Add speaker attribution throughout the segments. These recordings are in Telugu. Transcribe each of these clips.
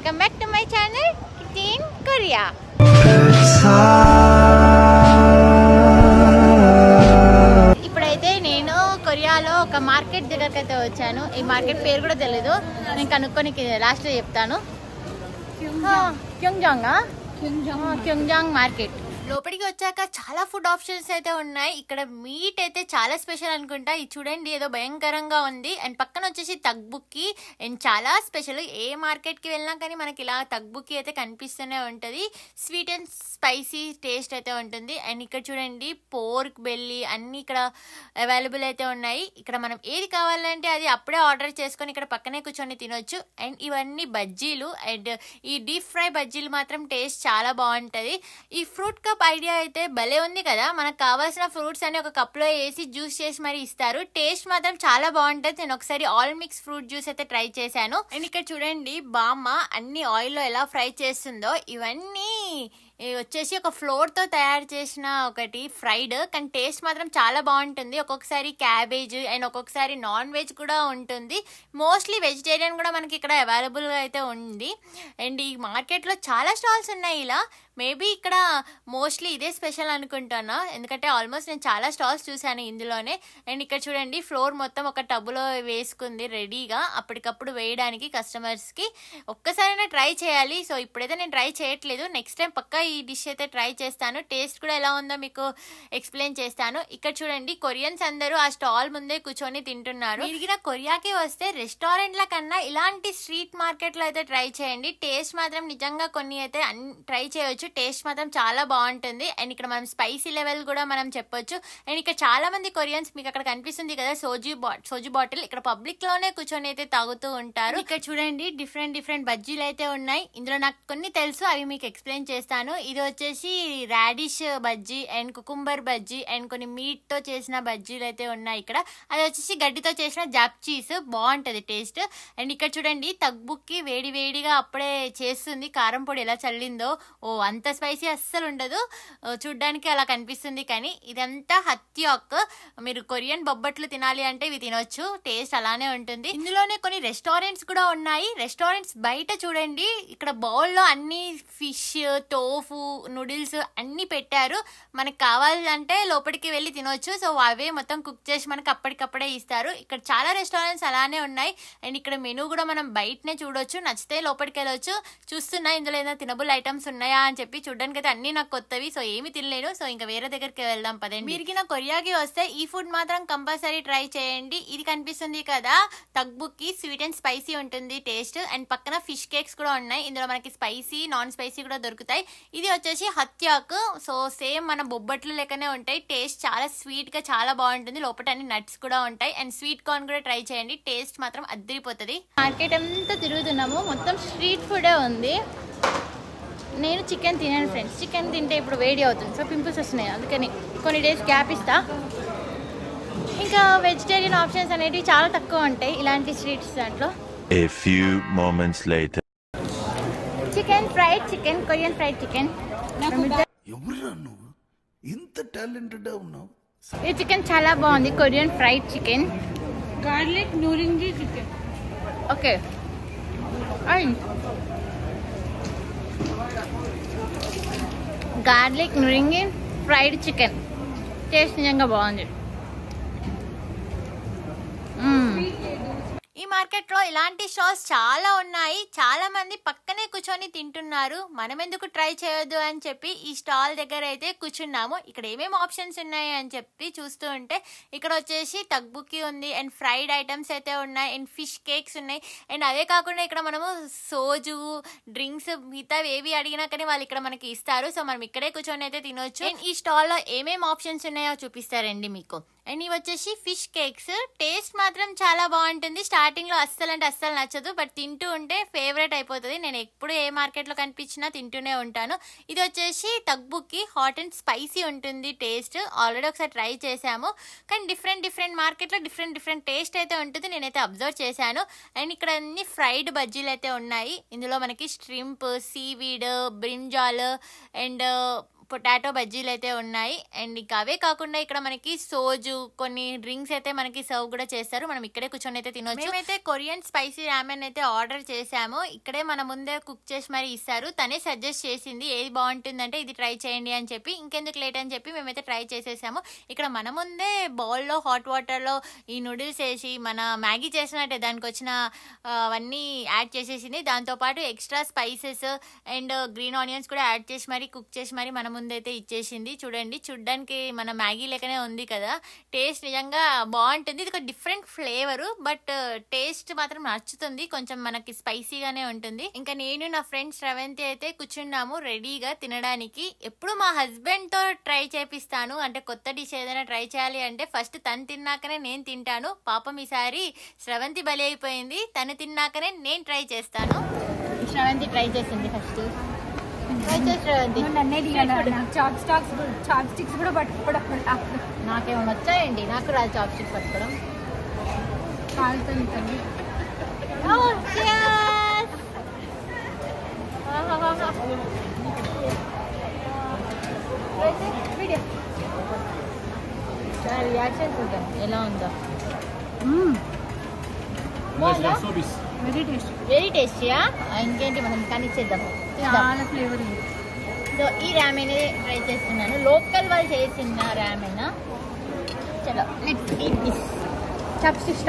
Speaker 1: Welcome back to my channel kitty in Korea. ఇప్పుడైతే నేను కొరియాలో ఒక మార్కెట్ దగ్గరికి అయితే వచ్చాను. ఈ మార్కెట్ పేరు కూడా తెలీదు, నేను కనుక్కొని లాస్ట్లో చెప్తాను. క్యోంగ్జాంగ్ మార్కెట్. లోపలికి వచ్చాక చాలా ఫుడ్ ఆప్షన్స్ అయితే ఉన్నాయి. ఇక్కడ మీట్ అయితే చాలా స్పెషల్ అనుకుంటా. ఇది చూడండి, ఏదో భయంకరంగా ఉంది. అండ్ పక్కన వచ్చేసి తగ్బుక్కి. అండ్ చాలా స్పెషల్. ఏ మార్కెట్కి వెళ్ళినా కానీ మనకి ఇలా తగ్బుక్కి అయితే కనిపిస్తూనే ఉంటుంది. స్వీట్ అండ్ స్పైసీ టేస్ట్ అయితే ఉంటుంది. అండ్ ఇక్కడ చూడండి, పోర్క్ బెల్లి అన్నీ ఇక్కడ అవైలబుల్ అయితే ఉన్నాయి. ఇక్కడ మనం ఏది కావాలంటే అది అప్పుడే ఆర్డర్ చేసుకొని ఇక్కడ పక్కనే కూర్చొని తినొచ్చు. అండ్ ఇవన్నీ బజ్జీలు. అండ్ ఈ డీప్ ఫ్రై బజ్జీలు మాత్రం టేస్ట్ చాలా బాగుంటుంది. ఈ ఫ్రూట్ కప్ ఐడియా అయితే భలే ఉంది కదా. మనకు కావాల్సిన ఫ్రూట్స్ అన్ని ఒక కప్లో వేసి జ్యూస్ చేసి మరి ఇస్తారు. టేస్ట్ మాత్రం చాలా బాగుంటుంది. నేను ఒకసారి ఆల్ మిక్స్ ఫ్రూట్ జ్యూస్ అయితే ట్రై చేశాను. అండ్ ఇక్కడ చూడండి, బామ్మ అన్ని ఆయిల్లో ఎలా ఫ్రై చేస్తుందో. ఇవన్నీ వచ్చేసి ఒక ఫ్లోర్తో తయారు చేసిన ఒకటి ఫ్రైడ్, కానీ టేస్ట్ మాత్రం చాలా బాగుంటుంది. ఒక్కొక్కసారి క్యాబేజ్ అండ్ ఒక్కొక్కసారి నాన్ వెజ్ కూడా ఉంటుంది. మోస్ట్లీ వెజిటేరియన్ కూడా మనకి ఇక్కడ అవైలబుల్గా అయితే ఉంది. అండ్ ఈ మార్కెట్లో చాలా స్టాల్స్ ఉన్నాయి. ఇలా మేబీ ఇక్కడ మోస్ట్లీ ఇదే స్పెషల్ అనుకుంటున్నా, ఎందుకంటే ఆల్మోస్ట్ నేను చాలా స్టాల్స్ చూశాను ఇందులోనే. అండ్ ఇక్కడ చూడండి, ఫ్లోర్ మొత్తం ఒక టబ్లో వేసుకుంది రెడీగా అప్పటికప్పుడు వేయడానికి కస్టమర్స్కి. ఒక్కసారైనా ట్రై చేయాలి. సో ఇప్పుడైతే నేను ట్రై చేయట్లేదు, నెక్స్ట్ టైం పక్కా ఈ డిష్ అయితే ట్రై చేస్తాను. టేస్ట్ కూడా ఎలా ఉందో మీకు ఎక్స్ప్లెయిన్ చేస్తాను. ఇక్కడ చూడండి, కొరియన్స్ అందరూ ఆ స్టాల్ ముందే కూర్చొని తింటున్నారు. మీరు కొరియాకి వస్తే రెస్టారెంట్ల కన్నా ఇలాంటి స్ట్రీట్ మార్కెట్లో అయితే ట్రై చేయండి. టేస్ట్ మాత్రం నిజంగా కొన్ని అయితే ట్రై చేయొచ్చు. టేస్ట్ మాత్రం చాలా బాగుంటుంది. అండ్ ఇక్కడ మనం స్పైసీ లెవెల్ కూడా మనం చెప్పొచ్చు. అండ్ ఇక్కడ చాలా మంది కొరియన్స్, మీకు అక్కడ కనిపిస్తుంది కదా సోజు బాటిల్, ఇక్కడ పబ్లిక్ లోనే కూర్చొని అయితే తాగుతూ ఉంటారు. ఇక్కడ చూడండి, డిఫరెంట్ బజ్జీలు అయితే ఉన్నాయి. ఇందులో నాకు కొన్ని తెలుసు, అవి మీకు ఎక్స్ప్లెయిన్ చేస్తాను. ఇది వచ్చేసి radish bajji and cucumber bajji and కొన్ని మీట్ తో చేసిన బజ్జీలు అయితే ఉన్నాయి ఇక్కడ. అది వచ్చేసి గడ్డితో చేసిన జాప్చీస్, బాగుంటది టేస్ట్. అండ్ ఇక్కడ చూడండి, తగ్బుక్కి వేడిగా అప్పుడే చేస్తుంది. కారం పొడి ఎలా చల్లిందో. అంత స్పైసీ అస్సలు ఉండదు, చూడ్డానికి అలా కనిపిస్తుంది. కానీ ఇదంతా హత్యాక్. మీరు కొరియన్ బొబ్బట్లు తినాలి అంటే ఇవి తినొచ్చు, టేస్ట్ అలానే ఉంటుంది. ఇందులోనే కొన్ని రెస్టారెంట్స్ కూడా ఉన్నాయి. రెస్టారెంట్స్ బయట చూడండి, ఇక్కడ బౌల్లో అన్ని ఫిష్, టోఫు, నూడిల్స్ అన్ని పెట్టారు. మనకు కావాలంటే లోపలికి వెళ్ళి తినొచ్చు. సో అవే మొత్తం కుక్ చేసి మనకు అప్పటికప్పుడే ఇస్తారు. ఇక్కడ చాలా రెస్టారెంట్స్ అలానే ఉన్నాయి. అండ్ ఇక్కడ మెనూ కూడా మనం బయటనే చూడొచ్చు, నచ్చితే లోపలికి వెళ్ళొచ్చు. చూస్తున్నా ఇందులో ఏదైనా తినబుల్ ఐటమ్స్ ఉన్నాయా అని చెప్పి. చూడడానికి అయితే అన్ని నాకు కొత్తవి, సో ఏమి తినలేను. సో ఇంకా వేరే దగ్గరికి వెళ్దాం పదండి. మీరు నా కొరియాకి వస్తే ఈ ఫుడ్ మాత్రం కంపల్సరీ ట్రై చేయండి. ఇది కనిపిస్తుంది కదా, తగ్బుక్కి స్వీట్ అండ్ స్పైసీ ఉంటుంది టేస్ట్. అండ్ పక్కన ఫిష్ కేక్స్ కూడా ఉన్నాయి. ఇందులో మనకి స్పైసీ, నాన్ స్పైసీ కూడా దొరుకుతాయి. ఇది వచ్చేసి హత్యాక్. సో సేమ్ మన బొబ్బట్లు లెక్కనే ఉంటాయి. టేస్ట్ చాలా స్వీట్ గా చాలా బాగుంటుంది. లోపల అన్ని నట్స్ కూడా ఉంటాయి. అండ్ స్వీట్ కార్న్ కూడా ట్రై చేయండి, టేస్ట్ మాత్రం అద్దరిపోతుంది. మార్కెట్ అంతా తిరుగుతున్నాము, మొత్తం స్ట్రీట్ ఫుడే ఉంది. నేను చికెన్ తినాను ఫ్రెండ్స్. చికెన్ తింటే ఇప్పుడు వేడి అవుతుంది, సో పింపుల్స్ వస్తున్నాయి. అందుకని కొన్ని డేస్ గ్యాప్ ఇస్తా. ఇంకా వెజిటేరియన్ ఆప్షన్స్ అనేవి చాలా తక్కువ ఉంటాయి ఇలాంటి స్ట్రీట్స్ దాంట్లో. Chicken fried chicken, Korean fried chicken. ఈ చికెన్ చాలా బాగుంది, కొరియన్ ఫ్రైడ్ చికెన్.
Speaker 2: గార్లిక్ నూరింగి చికెన్.
Speaker 1: ఓకే, గార్లిక్ నురింగి ఫ్రైడ్ చికెన్ టేస్ట్ నిజంగా బాగుంది. ఈ మార్కెట్లో ఇలాంటి స్టాల్స్ చాలా ఉన్నాయి. చాలా మంది పక్కనే కూర్చొని తింటున్నారు. మనం ఎందుకు ట్రై చేయొద్దు అని చెప్పి ఈ స్టాల్ దగ్గర అయితే కూర్చున్నాము. ఇక్కడ ఏమేమి ఆప్షన్స్ ఉన్నాయి అని చెప్పి చూస్తూ ఉంటే ఇక్కడ వచ్చేసి తగ్బుక్కి ఉంది అండ్ ఫ్రైడ్ ఐటమ్స్ అయితే ఉన్నాయి అండ్ ఫిష్ కేక్స్ ఉన్నాయి. అండ్ అదే కాకుండా ఇక్కడ మనము సోజు, డ్రింక్స్, మిగతా ఏవి అడిగినా కానీ వాళ్ళు ఇక్కడ మనకి ఇస్తారు. సో మనం ఇక్కడే కూర్చొని అయితే తినొచ్చు. అండ్ ఈ స్టాల్లో ఏమేమి ఆప్షన్స్ ఉన్నాయో చూపిస్తారండి మీకు. అండ్ ఇవి వచ్చేసి ఫిష్ కేక్స్. టేస్ట్ మాత్రం చాలా బాగుంటుంది. స్టార్టింగ్ లో అస్సలు అంటే అస్సలు నచ్చదు, బట్ తింటూ ఉంటే ఫేవరెట్ అయిపోతుంది. నేను ఎప్పుడు ఏ మార్కెట్ లో కనిపించినా తింటూనే ఉంటాను. ఇది వచ్చేసి తగ్బుక్కి హాట్ అండ్ స్పైసీ ఉంటుంది టేస్ట్. ఆల్రెడీ ఒకసారి ట్రై చేశాము, కానీ డిఫరెంట్ మార్కెట్ లో డిఫరెంట్ టేస్ట్ అయితే ఉంటుంది. నేనైతే అబ్జర్వ్ చేశాను. అండ్ ఇక్కడ అన్ని ఫ్రైడ్ బజ్జీలు అయితే ఉన్నాయి. ఇందులో మనకి shrimp, seaweed, brinjal and potato బజ్జీలు అయితే ఉన్నాయి. అండ్ ఇంకా అవే కాకుండా ఇక్కడ మనకి సోజు కొన్ని డ్రింక్స్ అయితే మనకి సర్వ్ కూడా చేస్తారు. మనం ఇక్కడే కూర్చొని అయితే తినొచ్చు. మేమైతే కొరియన్ స్పైసీ రామెన్ అయితే ఆర్డర్ చేసాము. ఇక్కడే మన ముందే కుక్ చేసి మరి ఇస్తారు. తనే సజెస్ట్ చేసింది ఏది బాగుంటుందంటే ఇది ట్రై చేయండి అని చెప్పి, ఇంకెందుకు లేట్ అని చెప్పి మేమైతే ట్రై చేసేసాము. ఇక్కడ మన ముందే బౌల్లో హాట్ వాటర్లో ఈ నూడిల్స్ వేసి మన మ్యాగీ చేసినట్టే దానికి వచ్చిన అవన్నీ యాడ్ చేసేసింది. దాంతోపాటు extra spices and green onions కూడా యాడ్ చేసి మరి కుక్ చేసి మరి మన ముందైతే ఇచ్చేసింది. చూడండి, చూడ్డానికి మన మ్యాగీ లెక్కనే ఉంది కదా. టేస్ట్ నిజంగా బాగుంటుంది. ఇది ఒక డిఫరెంట్ ఫ్లేవరు, బట్ టేస్ట్ మాత్రం నచ్చుతుంది. కొంచెం మనకి స్పైసీగానే ఉంటుంది. ఇంకా నేను నా ఫ్రెండ్ శ్రవంతి అయితే కూర్చున్నాము రెడీగా తినడానికి. ఎప్పుడు మా హస్బెండ్ తో ట్రై చేపిస్తాను, అంటే కొత్త డిష్ ఏదైనా ట్రై చేయాలి అంటే ఫస్ట్ తను తిన్నాకనే నేను తింటాను. పాపం ఈసారి శ్రవంతి బలి అయిపోయింది. తను తిన్నాకనే నేను ట్రై చేస్తాను. శ్రవంతి ట్రై చేసింది ఫస్ట్.
Speaker 2: చాప్ స్టిక్స్ కూడా పట్టుకోవడం
Speaker 1: నాకేమో వచ్చాయండి, నాకు రాదు చాప్ స్టిక్స్ పట్టుకోవడం.
Speaker 2: కాలుతుంది.
Speaker 1: రియాక్షన్ చూద్దాం ఎలా ఉందో. వెరీ టేస్టీయా. ఇంకేంటి మనం కానిచ్చేద్దాం.
Speaker 2: చాలా ఫ్లేవర్ ఉంది.
Speaker 1: సో ఈ రామెన్ ట్రై చేస్తున్నాను. లోకల్ వాళ్ళు చేసిన రామెన్. చలో let's eat this. Chopsticks.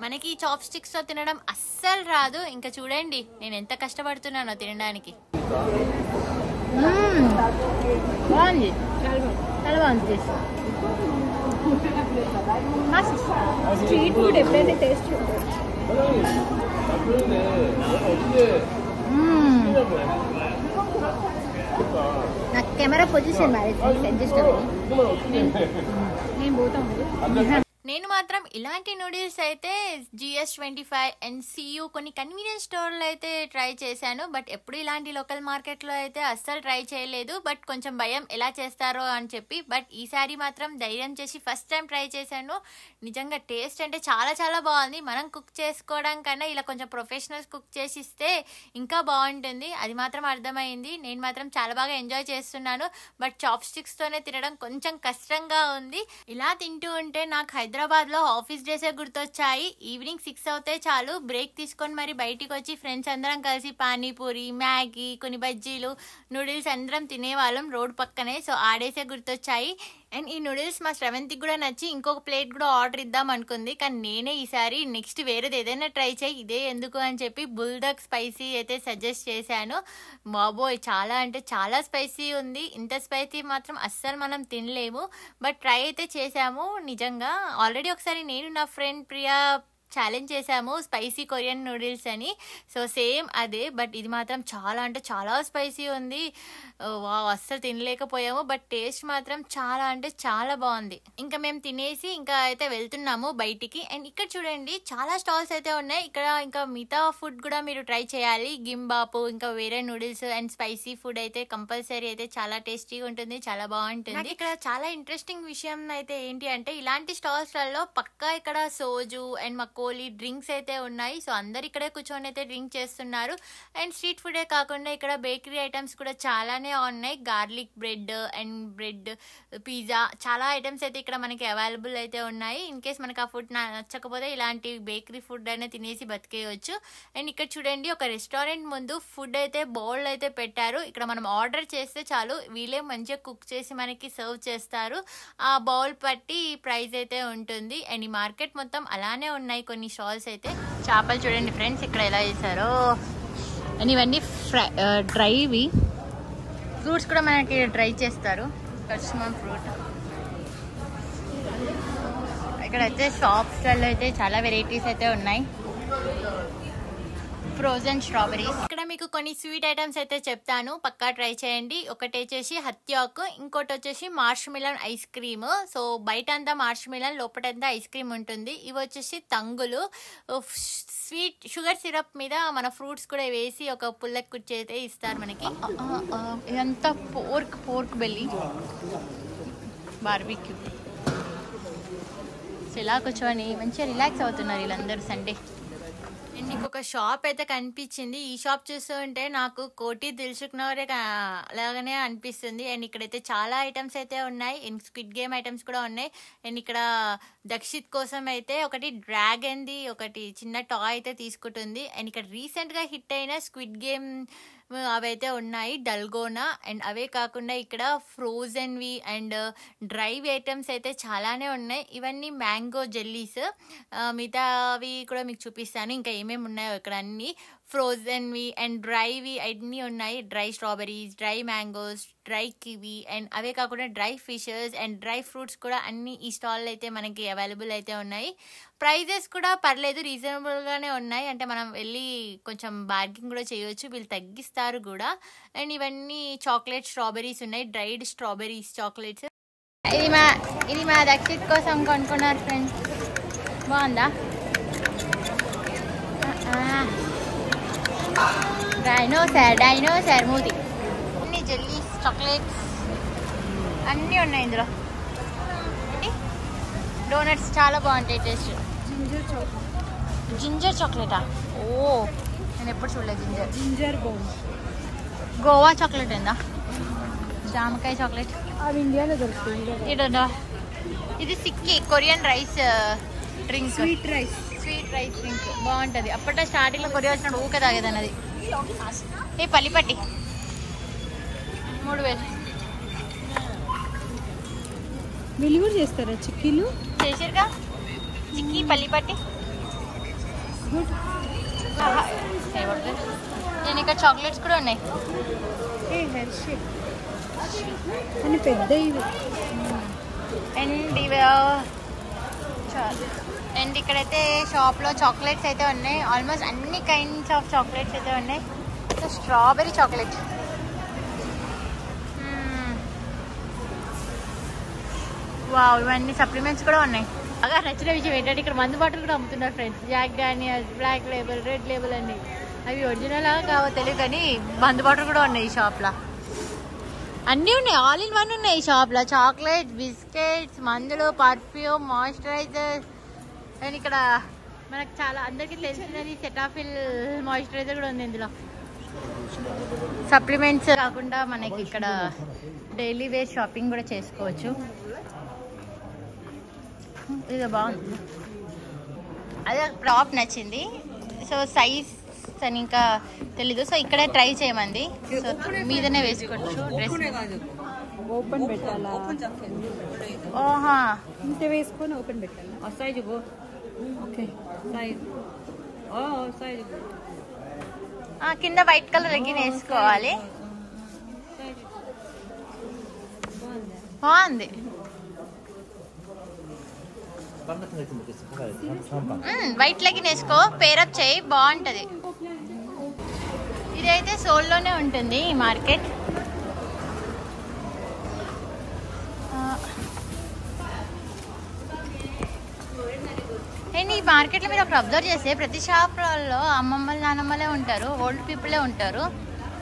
Speaker 1: మనకి చాప్ స్టిక్స్ తో తినడం అస్సలు రాదు. ఇంకా చూడండి నేను ఎంత కష్టపడుతున్నానో తినడానికి. బాగుంది, చాలా బాగుంది.
Speaker 2: స్ట్రీట్ ఫుడ్ ఎప్పుడైనా టేస్ట్
Speaker 1: నాకు కెమెరా పొజిషన్ అడ్జస్ట్
Speaker 2: నేను పోతాను.
Speaker 1: నేను మాత్రం ఇలాంటి నూడిల్స్ అయితే GS25 అండ్ CU కొన్ని కన్వీనియన్స్ స్టోర్లో అయితే ట్రై చేశాను. బట్ ఎప్పుడు ఇలాంటి లోకల్ మార్కెట్లో అయితే అస్సలు ట్రై చేయలేదు. బట్ కొంచెం భయం ఎలా చేస్తారో అని చెప్పి. బట్ ఈసారి మాత్రం ధైర్యం చేసి ఫస్ట్ టైం ట్రై చేశాను. నిజంగా టేస్ట్ అంటే చాలా చాలా బాగుంది. మనం కుక్ చేసుకోవడం కన్నా ఇలా కొంచెం ప్రొఫెషనల్స్ కుక్ చేసి ఇస్తే ఇంకా బాగుంటుంది. అది మాత్రం అర్థమైంది. నేను మాత్రం చాలా బాగా ఎంజాయ్ చేస్తున్నాను. బట్ చాప్ స్టిక్స్తోనే తినడం కొంచెం కష్టంగా ఉంది. ఇలా తింటూ ఉంటే నాకు హైదరాబాద్లో ఆఫీస్ డేసే గుర్తొచ్చాయి. ఈవినింగ్ 6 అవుతే చాలు బ్రేక్ తీసుకొని మరి బయటికి వచ్చి ఫ్రెండ్స్ అందరం కలిసి పానీపూరి, మ్యాగీ, కొన్ని బజ్జీలు, నూడిల్స్ అందరం తినేవాళ్ళం రోడ్ పక్కనే. సో ఆ డేసే గుర్తొచ్చాయి. అండ్ ఈ నూడిల్స్ మా శ్రవంతికి కూడా నచ్చి ఇంకొక ప్లేట్ కూడా ఆర్డర్ ఇద్దాం అనుకుంది. కానీ నేనే ఈసారి నెక్స్ట్ వేరేది ఏదైనా ట్రై చేయి, ఇదే ఎందుకు అని చెప్పి బుల్డగ్ స్పైసీ అయితే సజెస్ట్ చేశాను. బాబోయ్ చాలా అంటే చాలా స్పైసీ ఉంది. ఇంత స్పైసీ మాత్రం అస్సలు మనం తినలేము. బట్ ట్రై అయితే చేసాము. నిజంగా ఆల్రెడీ ఒకసారి నేను నా ఫ్రెండ్ ప్రియా ఛాలెంజ్ చేసాము స్పైసీ కొరియన్ నూడిల్స్ అని. సో సేమ్ అదే, బట్ ఇది మాత్రం చాలా అంటే చాలా స్పైసీ ఉంది. వావ్, అస్సలు తినలేకపోయాము. బట్ టేస్ట్ మాత్రం చాలా అంటే చాలా బాగుంది. ఇంకా మేము తినేసి ఇంకా అయితే వెళ్తున్నాము బయటికి. అండ్ ఇక్కడ చూడండి చాలా స్టాల్స్ అయితే ఉన్నాయి. ఇక్కడ ఇంకా మిగతా ఫుడ్ కూడా మీరు ట్రై చేయాలి. గింబాపు, ఇంకా వేరే నూడిల్స్ అండ్ స్పైసీ ఫుడ్ అయితే కంపల్సరీ అయితే చాలా టేస్టీగా ఉంటుంది, చాలా బాగుంటుంది. ఇక్కడ చాలా ఇంట్రెస్టింగ్ విషయం అయితే ఏంటి అంటే ఇలాంటి స్టాల్స్లలో పక్కా ఇక్కడ సోజు అండ్ మకోలీ డ్రింక్స్ అయితే ఉన్నాయి. సో అందరు ఇక్కడే కూర్చొని అయితే డ్రింక్ చేస్తున్నారు. అండ్ స్ట్రీట్ ఫుడే కాకుండా ఇక్కడ బేకరీ ఐటమ్స్ కూడా చాలానే ఉన్నాయి. Garlic bread and bread, pizza, చాలా ఐటమ్స్ అయితే ఇక్కడ మనకి అవైలబుల్ అయితే ఉన్నాయి. ఇన్ కేస్ మనకి ఆ ఫుడ్ నచ్చకపోతే ఇలాంటి బేకరీ ఫుడ్ అయినా తినేసి బతికేయచ్చు. అండ్ ఇక్కడ చూడండి ఒక రెస్టారెంట్ ముందు ఫుడ్ అయితే బౌల్ అయితే పెట్టారు. ఇక్కడ మనం ఆర్డర్ చేస్తే చాలు వీళ్ళే మంచిగా కుక్ చేసి మనకి సర్వ్ చేస్తారు. ఆ బౌల్ పట్టి ప్రైస్ అయితే ఉంటుంది. అండ్ ఈ మార్కెట్ మొత్తం అలానే ఉన్నాయి కొన్ని స్టాల్స్ అయితే. చేపలు చూడండి ఫ్రెండ్స్ ఇక్కడ ఎలా చేశారో. అండ్ ఇవన్నీ డ్రైవి. ఫ్రూట్స్ కూడా మనకి డ్రై చేస్తారు. Customer fruit. ఇక్కడైతే షాప్స్లలో అయితే చాలా వెరైటీస్ అయితే ఉన్నాయి. Frozen strawberries. ఇక్కడ మీకు కొన్ని స్వీట్ ఐటమ్స్ అయితే చెప్తాను, పక్కా ట్రై చేయండి. ఒకటి వచ్చేసి హత్యాక్, ఇంకోటి వచ్చేసి Marsh melon ice cream. So బయట అంతా మార్ష్ మిలన్, లోపటంతా ఐస్ క్రీమ్ ఉంటుంది. ఇవి వచ్చేసి తంగులు. స్వీట్ షుగర్ సిరప్ మీద మన ఫ్రూట్స్ కూడా వేసి ఒక పుల్లకి కుర్చైతే ఇస్తారు మనకి. ఇదంతా పోర్క్ బెల్లి బార్బిక్యూ. సో ఇలా కూర్చొని మంచిగా రిలాక్స్ అవుతున్నారు వీళ్ళందరూ సండే. నీకు ఒక షాప్ అయితే కనిపించింది. ఈ షాప్ చూస్తుంటే నాకు కోటి దిల్సుఖ్నగరే లాగానే అనిపిస్తుంది. అండ్ ఇక్కడైతే చాలా ఐటమ్స్ అయితే ఉన్నాయి. అండ్ స్క్విడ్ గేమ్ ఐటమ్స్ కూడా ఉన్నాయి. అండ్ ఇక్కడ దక్షిత్ కోసం అయితే ఒకటి డ్రాగన్ ది ఒకటి చిన్న టాయ్ అయితే తీసుకుంటుంది. అండ్ ఇక్కడ రీసెంట్ గా హిట్ అయిన స్క్విడ్ గేమ్ అవైతే ఉన్నాయి, డల్గోనా. అండ్ అవే కాకుండా ఇక్కడ ఫ్రోజన్వి అండ్ డ్రైవ్ ఐటమ్స్ అయితే చాలానే ఉన్నాయి. ఇవన్నీ మ్యాంగో జెల్లీస్, మిగతావి కూడా మీకు చూపిస్తాను ఇంకా ఏమేమి ఉన్నాయో ఇక్కడ. అన్ని ఫ్రోజన్వి అండ్ డ్రైవి అన్నీ ఉన్నాయి. Dry strawberries, dry mangoes, dry kiwi and అవే కాకుండా dry fishes and dry fruits కూడా అన్ని ఈ స్టాల్ అయితే మనకి అవైలబుల్ అయితే ఉన్నాయి. ప్రైజెస్ కూడా పర్లేదు, రీజనబుల్గానే ఉన్నాయి. అంటే మనం వెళ్ళి కొంచెం బార్గింగ్ కూడా చేయొచ్చు, వీళ్ళు తగ్గిస్తారు కూడా. అండ్ ఇవన్నీ చాక్లెట్ స్ట్రాబెరీస్ ఉన్నాయి, డ్రైడ్ స్ట్రాబెరీస్ చాక్లెట్స్. ఇది మా దక్షిత్ కోసం కొనుక్కున్నారు ఫ్రెండ్స్. బాగుందా? డైనోసార్ మూతి. అన్ని జెల్లీస్, చాక్లెట్స్ అన్నీ ఉన్నాయి ఇందులో. డోనట్స్ చాలా బాగుంటాయి టేస్ట్. జింజర్ చాక్లెటా? ఓ, నేను ఎప్పుడు చూడలేదు.
Speaker 2: Ginger bone.
Speaker 1: గోవా చాక్లెట్ ఏందా? జామకాయ చాక్లెట్
Speaker 2: అవి ఇండియాలో దొరుకుతుంది.
Speaker 1: ఇది సిక్కి Korean rice drink,
Speaker 2: sweet rice
Speaker 1: drink బాగుంటుంది. అప్పట్లో స్టార్టింగ్లో కొరియా వచ్చినప్పుడు ఊకే తాగేదాన్ని అది. ఏ పల్లిపట్టి 3000.
Speaker 2: వీళ్ళు కూడా చేస్తారా చిక్కీలు?
Speaker 1: చేసారుగా చిక్కీ పల్లిపట్టి. నేను ఇక్కడ చాక్లెట్స్ కూడా ఉన్నాయి.
Speaker 2: అని పెద్ద ఇవి.
Speaker 1: అండ్ ఇక్కడైతే షాప్లో చాక్లెట్స్ అయితే ఉన్నాయి. ఆల్మోస్ట్ అన్ని కైండ్స్ ఆఫ్ చాక్లెట్స్ అయితే ఉన్నాయి. స్ట్రాబెరీ చాక్లెట్, వావ్, ఇవన్నీ సప్లిమెంట్స్ కూడా ఉన్నాయి. బాగా నచ్చిన విషయం ఏంటంటే ఇక్కడ మందు బాటిల్ కూడా అమ్ముతున్నారు friends. Jack Daniel's, black label, red label అన్ని. అవి ఒరిజినల్ కావో తెలియదు కానీ మందు బాటిల్ కూడా ఉన్నాయి ఈ షాప్లో. అన్నీ ఉన్నాయి, ఆల్ ఇన్ వన్ ఉన్నాయి ఈ షాప్లో. చాక్లెట్, బిస్కెట్స్, మందులు, పర్ఫ్యూమ్, మాయిశ్చరైజర్. అండ్ ఇక్కడ మనకు చాలా అందరికీ తెలిసినది సెటాఫిల్ మాయిశ్చరైజర్ కూడా ఉంది ఇందులో. సప్లిమెంట్స్ కాకుండా మనకి ఇక్కడ డైలీ వేర్ షాపింగ్ కూడా చేసుకోవచ్చు. ఇది బాగుంది, అదే టాప్ నచ్చింది. సో సైజ్ అని ఇంకా తెలీదు, సో ఇక్కడే ట్రై చేయమంది. సో మీదనే వేసుకోవచ్చు డ్రెస్.
Speaker 2: ఓపెన్ పెట్టాలా?
Speaker 1: ఓహా,
Speaker 2: ఇంత వేసుకొని ఓపెన్ పెట్టాలా?
Speaker 3: సైజు ఓకే, సైజు
Speaker 1: కింద వైట్ కలర్ లెగ్గిన్ వేసుకోవాలి. బాగుంది. వైట్ లెగ్గిన్ వేసుకో, పేరప్ చేయి, బాగుంటది. ఇదైతే సోల్లోనే ఉంటుంది ఈ మార్కెట్. అండ్ ఈ మార్కెట్లో మీరు ఒకటి అబ్జర్వ్ చేస్తే ప్రతి షాప్లలో అమ్మమ్మలు నానమ్మలే ఉంటారు, ఓల్డ్ పీపులే ఉంటారు.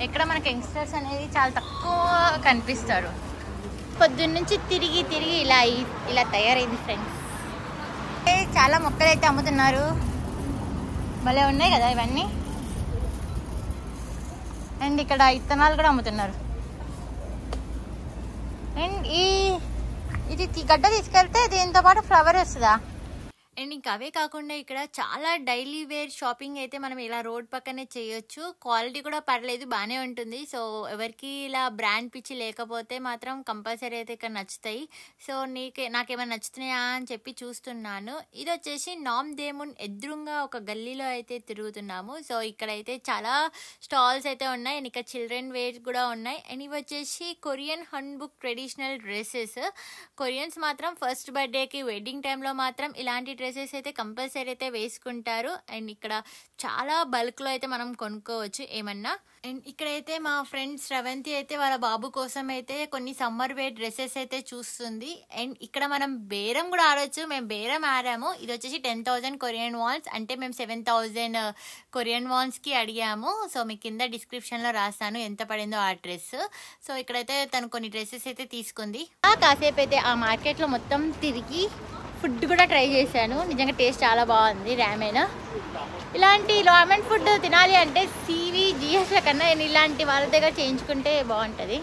Speaker 1: ఎక్కడ మనకి యంగ్స్టర్స్ అనేది చాలా తక్కువ కనిపిస్తారు. పొద్దున్నుంచి తిరిగి ఇలా తయారైంది ఫ్రెండ్స్. చాలా మొక్కలు అయితే అమ్ముతున్నారు, భలే ఉన్నాయి కదా ఇవన్నీ. అండ్ ఇక్కడ ఇత్తనాలు కూడా అమ్ముతున్నారు. అండ్ ఇది గడ్డ తీసుకెళ్తే దీంతో పాటు ఫ్లవర్ వస్తుందా? అండ్ ఇంకా అవే కాకుండా ఇక్కడ చాలా డైలీ వేర్ షాపింగ్ అయితే మనం ఇలా రోడ్ పక్కనే చేయొచ్చు. క్వాలిటీ కూడా పర్లేదు, బాగానే ఉంటుంది. సో ఎవరికి ఇలా బ్రాండ్ పిచ్చి లేకపోతే మాత్రం కంపల్సరీ అయితే ఇక్కడ నచ్చుతాయి. సో నాకేమైనా నచ్చుతున్నాయా అని చెప్పి చూస్తున్నాను. ఇది వచ్చేసి నామ్దేమున్ ఎదురుగా ఒక గల్లీలో అయితే తిరుగుతున్నాము. సో ఇక్కడైతే చాలా స్టాల్స్ అయితే ఉన్నాయి. అండ్ ఇక్కడ చిల్డ్రన్ వేర్ కూడా ఉన్నాయి. అండ్ ఇవి వచ్చేసి కొరియన్ హన్బుక్ ట్రెడిషనల్ డ్రెస్సెస్. కొరియన్స్ మాత్రం ఫస్ట్ బర్త్డేకి, వెడ్డింగ్ టైంలో మాత్రం ఇలాంటి డ్రెస్సెస్ అయితే కంపల్సరీ అయితే వేసుకుంటారు. అండ్ ఇక్కడ చాలా బల్క్లో అయితే మనం కొనుక్కోవచ్చు ఏమన్నా. అండ్ ఇక్కడైతే మా ఫ్రెండ్ శ్రవంతి అయితే వాళ్ళ బాబు కోసం అయితే కొన్ని సమ్మర్ వేర్ డ్రెస్సెస్ అయితే చూస్తుంది. అండ్ ఇక్కడ మనం బేరం కూడా ఆడవచ్చు. మేము బేరం ఆడాము. ఇది వచ్చేసి 10,000 కొరియన్ వాన్స్, అంటే మేము 7,000 కొరియన్ వాన్స్కి అడిగాము. సో మీ కింద డిస్క్రిప్షన్లో రాస్తాను ఎంత పడిందో ఆ డ్రెస్. సో ఇక్కడైతే తను కొన్ని డ్రెస్సెస్ అయితే తీసుకుంది. కాసేపు అయితే ఆ మార్కెట్లో మొత్తం తిరిగి ఫుడ్ కూడా ట్రై చేశాను. నిజంగా టేస్ట్ చాలా బాగుంది. రామెన్ ఇలాంటి రామెన్ ఫుడ్ తినాలి అంటే సివి జిఎస్ల కన్నా నేను ఇలాంటి వాళ్ళ దగ్గర చేయించుకుంటే బాగుంటుంది.